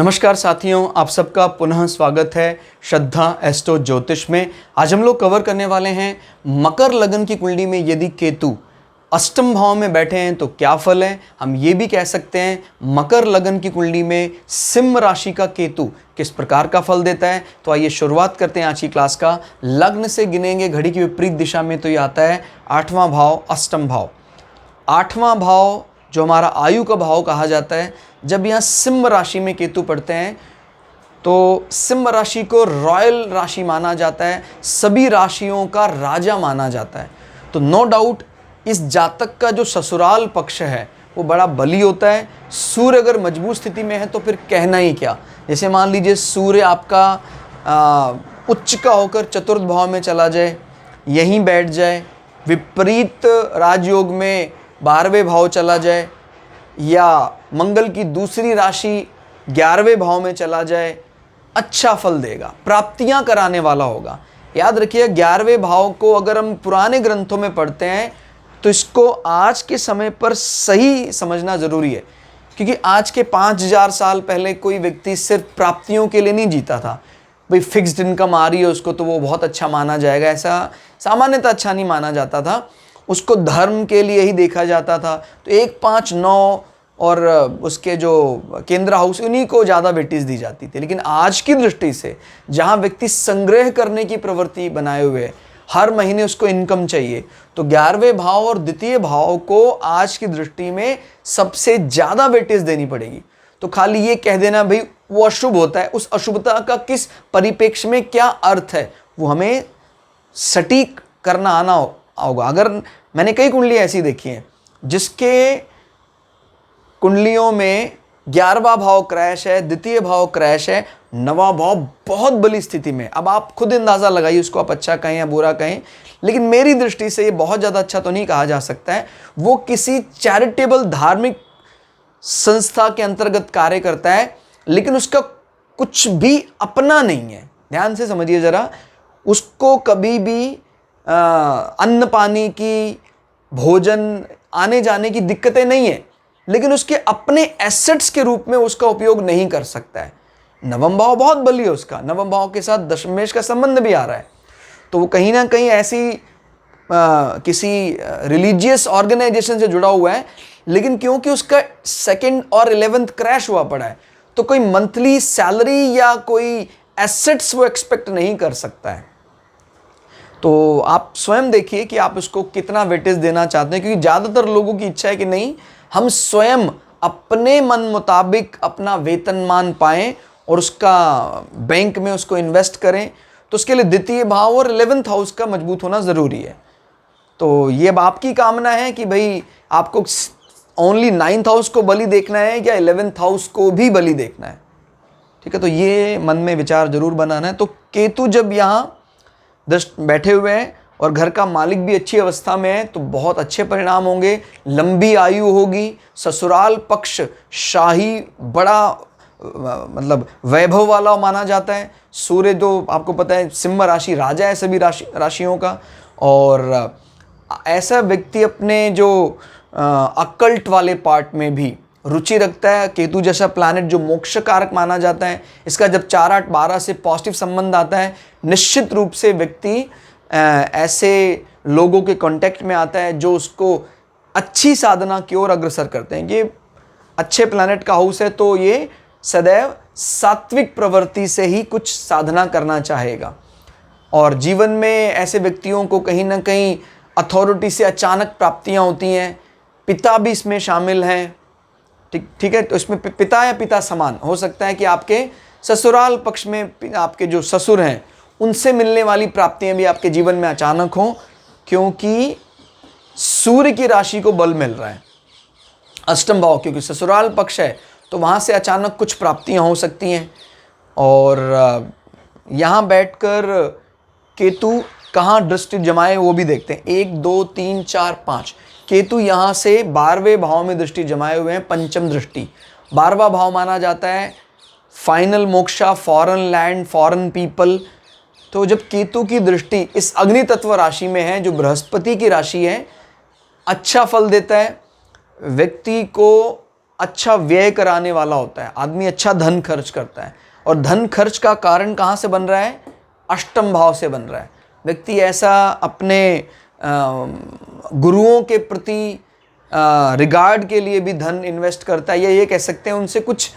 नमस्कार साथियों, आप सबका पुनः स्वागत है श्रद्धा एस्ट्रो ज्योतिष में। आज हम लोग कवर करने वाले हैं मकर लगन की कुंडली में यदि केतु अष्टम भाव में बैठे हैं तो क्या फल है। हम ये भी कह सकते हैं मकर लगन की कुंडली में सिंह राशि का केतु किस प्रकार का फल देता है। तो आइए शुरुआत करते हैं आज की क्लास का। लग्न से गिनेंगे घड़ी की विपरीत दिशा में तो ये आता है 8वां भाव, अष्टम भाव। 8वां भाव जो हमारा आयु का भाव कहा जाता है, जब यहाँ सिंह राशि में केतु पढ़ते हैं तो सिंह राशि को रॉयल राशि माना जाता है, सभी राशियों का राजा माना जाता है। तो नो डाउट इस जातक का जो ससुराल पक्ष है वो बड़ा बली होता है। सूर्य अगर मजबूत स्थिति में है तो फिर कहना ही क्या। जैसे मान लीजिए सूर्य आपका उच्च का होकर चतुर्थ भाव में चला जाए, यहीं बैठ जाए, विपरीत राजयोग में 12वें भाव चला जाए, या मंगल की दूसरी राशि 11वें भाव में चला जाए, अच्छा फल देगा, प्राप्तियां कराने वाला होगा। याद रखिए 11वें भाव को अगर हम पुराने ग्रंथों में पढ़ते हैं तो इसको आज के समय पर सही समझना ज़रूरी है, क्योंकि आज के 5000 साल पहले कोई व्यक्ति सिर्फ प्राप्तियों के लिए नहीं जीता था। भाई फिक्स्ड इनकम आ रही है उसको तो वो बहुत अच्छा माना जाएगा, ऐसा सामान्यतः अच्छा नहीं माना जाता था। उसको धर्म के लिए ही देखा जाता था। तो 1, 5, 9 और उसके जो केंद्र हाउस उन्हीं को ज़्यादा वेटेज दी जाती थी। लेकिन आज की दृष्टि से जहाँ व्यक्ति संग्रह करने की प्रवृत्ति बनाए हुए, हर महीने उसको इनकम चाहिए, तो 11वें भाव और द्वितीय भाव को आज की दृष्टि में सबसे ज़्यादा वेटेज देनी पड़ेगी। तो खाली ये कह देना भाई वो अशुभ होता है, उस अशुभता का किस परिप्रेक्ष्य में क्या अर्थ है वो हमें सटीक करना आना होगा। अगर मैंने कई कुंडलियाँ ऐसी देखी हैं जिसके कुंडलियों में 11वां भाव क्रैश है, द्वितीय भाव क्रैश है, 9वां भाव बहुत बली स्थिति में। अब आप खुद अंदाज़ा लगाइए उसको आप अच्छा कहें या बुरा कहें, लेकिन मेरी दृष्टि से ये बहुत ज़्यादा अच्छा तो नहीं कहा जा सकता है। वो किसी चैरिटेबल धार्मिक संस्था के अंतर्गत कार्य करता है, लेकिन उसका कुछ भी अपना नहीं है। ध्यान से समझिए ज़रा, उसको कभी भी अन्न पानी की, भोजन आने जाने की दिक्कतें नहीं है, लेकिन उसके अपने एसेट्स के रूप में उसका उपयोग नहीं कर सकता है। नवम भाव बहुत बली है उसका, नवम भाव के साथ दशमेश का संबंध भी आ रहा है, तो वो कहीं ना कहीं ऐसी किसी रिलीजियस ऑर्गेनाइजेशन से जुड़ा हुआ है। लेकिन क्योंकि उसका 2nd और 11th क्रैश हुआ पड़ा है, तो कोई मंथली सैलरी या कोई एसेट्स वो एक्सपेक्ट नहीं कर सकता है। तो आप स्वयं देखिए कि आप इसको कितना वेटेज देना चाहते हैं, क्योंकि ज़्यादातर लोगों की इच्छा है कि नहीं, हम स्वयं अपने मन मुताबिक अपना वेतनमान पाएं और उसका बैंक में उसको इन्वेस्ट करें। तो उसके लिए द्वितीय भाव और 11th हाउस का मजबूत होना ज़रूरी है। तो ये अब आपकी कामना है कि भाई आपको ओनली 9th हाउस को बलि देखना है या 11th हाउस को भी बलि देखना है। ठीक है, तो ये मन में विचार जरूर बनाना है। तो केतु जब यहाँ बैठे हुए हैं और घर का मालिक भी अच्छी अवस्था में है तो बहुत अच्छे परिणाम होंगे, लंबी आयु होगी, ससुराल पक्ष शाही बड़ा मतलब वैभव वाला माना जाता है। सूर्य जो आपको पता है सिंह राशि राजा है सभी राशियों का, और ऐसा व्यक्ति अपने जो अकल्ट वाले पार्ट में भी रुचि रखता है। केतु जैसा प्लैनेट जो मोक्ष कारक माना जाता है, इसका जब 4, 8, 12 से पॉजिटिव संबंध आता है, निश्चित रूप से व्यक्ति ऐसे लोगों के कांटेक्ट में आता है जो उसको अच्छी साधना की ओर अग्रसर करते हैं। ये अच्छे प्लैनेट का हाउस है तो ये सदैव सात्विक प्रवृत्ति से ही कुछ साधना करना चाहेगा। और जीवन में ऐसे व्यक्तियों को कहीं ना कहीं अथॉरिटी से अचानक प्राप्तियां होती हैं। पिता भी इसमें शामिल हैं। ठीक है, तो इसमें पिता या पिता समान हो सकता है कि आपके ससुराल पक्ष में आपके जो ससुर हैं उनसे मिलने वाली प्राप्तियां भी आपके जीवन में अचानक हों, क्योंकि सूर्य की राशि को बल मिल रहा है। अष्टम भाव क्योंकि ससुराल पक्ष है तो वहाँ से अचानक कुछ प्राप्तियां हो सकती हैं। और यहाँ बैठकर केतु कहाँ दृष्टि जमाए वो भी देखते हैं। 1, 2, 3, 4, 5 केतु यहाँ से 12वें भाव में दृष्टि जमाए हुए हैं। पंचम दृष्टि, 12वां भाव माना जाता है final moksha, foreign land, foreign people. तो जब केतु की दृष्टि इस अग्नि तत्व राशि में है जो बृहस्पति की राशि है, अच्छा फल देता है। व्यक्ति को अच्छा व्यय कराने वाला होता है, आदमी अच्छा धन खर्च करता है। और धन खर्च का कारण कहाँ से बन रहा है? अष्टम भाव से बन रहा है। व्यक्ति ऐसा अपने गुरुओं के प्रति रिगार्ड के लिए भी धन इन्वेस्ट करता है, या ये कह सकते हैं उनसे कुछ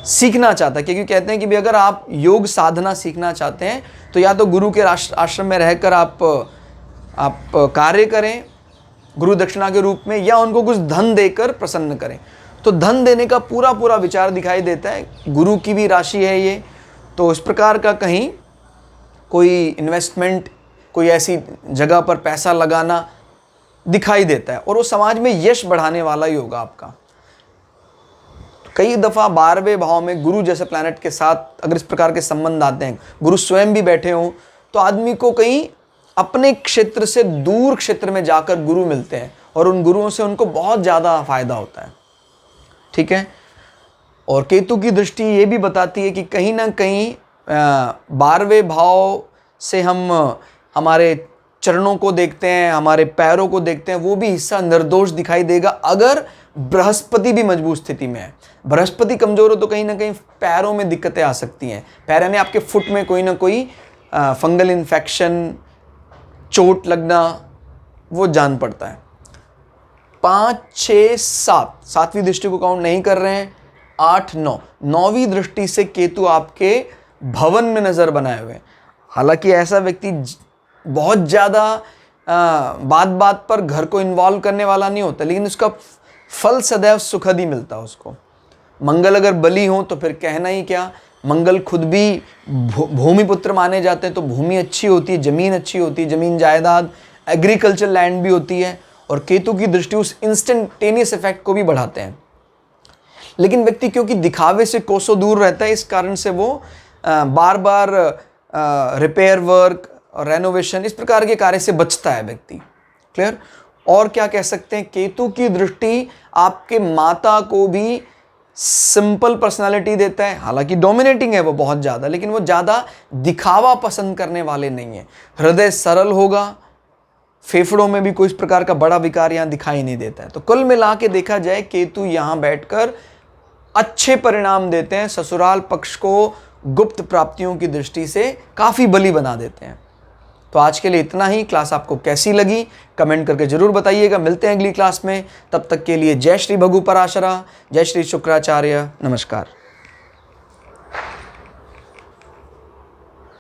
सीखना चाहता है, क्योंकि कहते हैं कि भी अगर आप योग साधना सीखना चाहते हैं तो या तो गुरु के आश्रम में रहकर आप कार्य करें गुरु दक्षिणा के रूप में, या उनको कुछ धन देकर प्रसन्न करें। तो धन देने का पूरा पूरा विचार दिखाई देता है। गुरु की भी राशि है ये, तो इस प्रकार का कहीं कोई इन्वेस्टमेंट, कोई ऐसी जगह पर पैसा लगाना दिखाई देता है, और वो समाज में यश बढ़ाने वाला ही होगा आपका। कई दफ़ा 12वें भाव में गुरु जैसे प्लैनेट के साथ अगर इस प्रकार के संबंध आते हैं, गुरु स्वयं भी बैठे हों, तो आदमी को कहीं अपने क्षेत्र से दूर क्षेत्र में जाकर गुरु मिलते हैं, और उन गुरुओं से उनको बहुत ज़्यादा फायदा होता है। ठीक है। और केतु की दृष्टि ये भी बताती है कि कहीं ना कहीं 12वें भाव से हम हमारे चरणों को देखते हैं, हमारे पैरों को देखते हैं, वो भी हिस्सा निर्दोष दिखाई देगा अगर बृहस्पति भी मजबूत स्थिति में है। बृहस्पति कमजोर हो तो कहीं ना कहीं पैरों में दिक्कतें आ सकती हैं। पैर यानी आपके फुट में कोई ना कोई फंगल इन्फेक्शन, चोट लगना, वो जान पड़ता है। 5, 6, 7, 7वीं दृष्टि को काउंट नहीं कर रहे हैं, 8, 9, 9वीं दृष्टि से केतु आपके भवन में नजर बनाए हुए। हालांकि ऐसा व्यक्ति बहुत ज़्यादा बात बात पर घर को इन्वॉल्व करने वाला नहीं होता, लेकिन उसका फल सदैव सुखद ही मिलता है उसको। मंगल अगर बली हो तो फिर कहना ही क्या, मंगल खुद भी भूमिपुत्र माने जाते हैं, तो भूमि अच्छी होती है, ज़मीन अच्छी होती है, ज़मीन जायदाद एग्रीकल्चर लैंड भी होती है। और केतु की दृष्टि उस इंस्टेंटेनियस इफेक्ट को भी बढ़ाते हैं। लेकिन व्यक्ति क्योंकि दिखावे से कोसों दूर रहता है, इस कारण से वो बार बार रिपेयर वर्क और रेनोवेशन इस प्रकार के कार्य से बचता है व्यक्ति। क्लियर। और क्या कह सकते हैं, केतु की दृष्टि आपके माता को भी सिंपल पर्सनालिटी देता है। हालांकि डोमिनेटिंग है वो बहुत ज़्यादा, लेकिन वो ज़्यादा दिखावा पसंद करने वाले नहीं है। हृदय सरल होगा, फेफड़ों में भी कोई इस प्रकार का बड़ा विकार यहाँ दिखाई नहीं देता है। तो कुल मिला के देखा जाए, केतु यहाँ बैठकर अच्छे परिणाम देते हैं, ससुराल पक्ष को गुप्त प्राप्तियों की दृष्टि से काफ़ी बली बना देते हैं। तो आज के लिए इतना ही। क्लास आपको कैसी लगी कमेंट करके जरूर बताइएगा। मिलते हैं अगली क्लास में, तब तक के लिए जय श्री भगु पराशरा, जय श्री शुक्राचार्य, नमस्कार।